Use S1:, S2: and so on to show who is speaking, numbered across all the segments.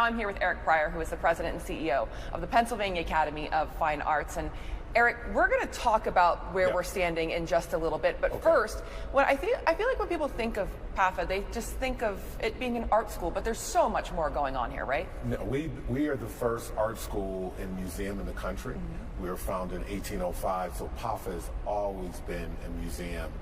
S1: I'm here with Eric Pryor, who is the president and CEO of the Pennsylvania Academy of Fine Arts. And Eric, we're going to talk about where we're standing in just a little bit. But first, I feel like when people think of PAFA, they just think of it being an art school. But there's so much more going on here, right?
S2: No, we are the first art school and museum in the country. We were founded in 1805, so PAFA has always been a museum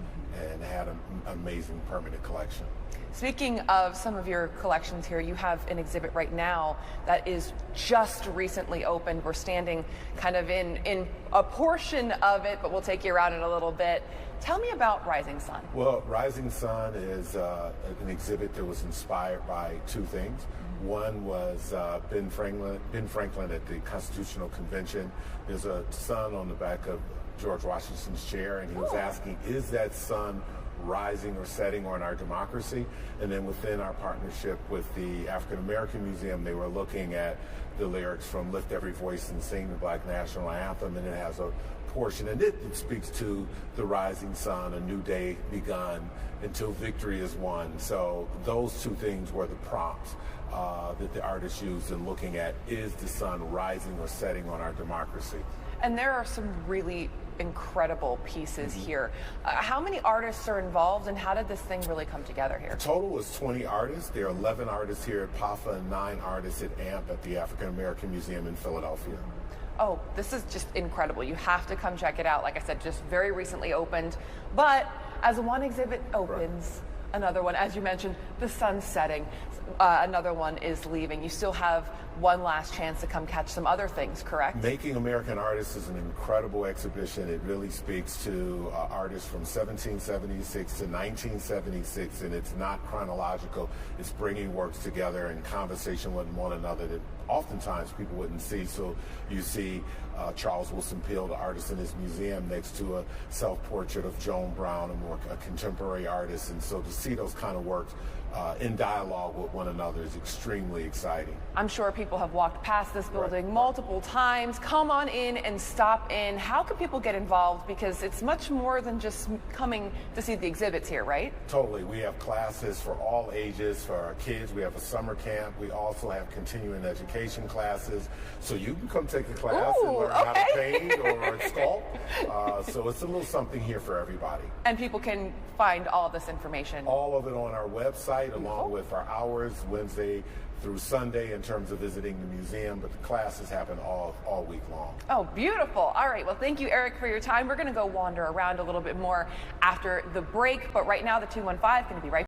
S2: and had an amazing permanent collection.
S1: Speaking of some of your collections here, you have an exhibit right now that is just recently opened. We're standing kind of in a portion of it, but we'll take you around in a little bit. Tell me about Rising Sun.
S2: Well, Rising Sun is an exhibit that was inspired by two things. One was Ben Franklin at the Constitutional Convention. There's a sun on the back of George Washington's chair, and he was asking, is that sun rising or setting on our democracy? And then within our partnership with the African American Museum, they were looking at the lyrics from Lift Every Voice and Sing the Black National Anthem, and it has a portion, and it speaks to the rising sun, a new day begun until victory is won. So those two things were the prompts that the artists used in looking at, is the sun rising or setting on our democracy?
S1: And there are some really incredible pieces here. How many artists are involved, and how did this thing really come together here?
S2: The total is 20 artists. There are 11 artists here at PAFA and 9 artists at AMP at the African American Museum in Philadelphia.
S1: Oh, this is just incredible. You have to come check it out. Like I said, just very recently opened. But as one exhibit opens, another one, as you mentioned, the sun's setting. Another one is leaving. You still have one last chance to come catch some other things, correct?
S2: Making American Artists is an incredible exhibition. It really speaks to artists from 1776 to 1976, and it's not chronological. It's bringing works together in conversation with one another that oftentimes people wouldn't see. So you see Charles Wilson Peale, the artist in his museum, next to a self-portrait of Joan Brown, a contemporary artist. And so to see those kind of works in dialogue with one another is extremely exciting.
S1: I'm sure people have walked past this building multiple times. Come on in and stop in. How can people get involved? Because it's much more than just coming to see the exhibits here, right?
S2: Totally. We have classes for all ages. For our kids, we have a summer camp. We also have continuing education classes. So you can come take a class and learn how to paint or sculpt. So it's a little something here for everybody.
S1: And people can find all of this information.
S2: All of it on our website, along with our hours, Wednesday through Sunday, in terms of visiting the museum, but the classes happen all week long.
S1: Oh, beautiful. All right, well, thank you, Eric, for your time. We're going to go wander around a little bit more after the break, but right now the 215 is going to be right back.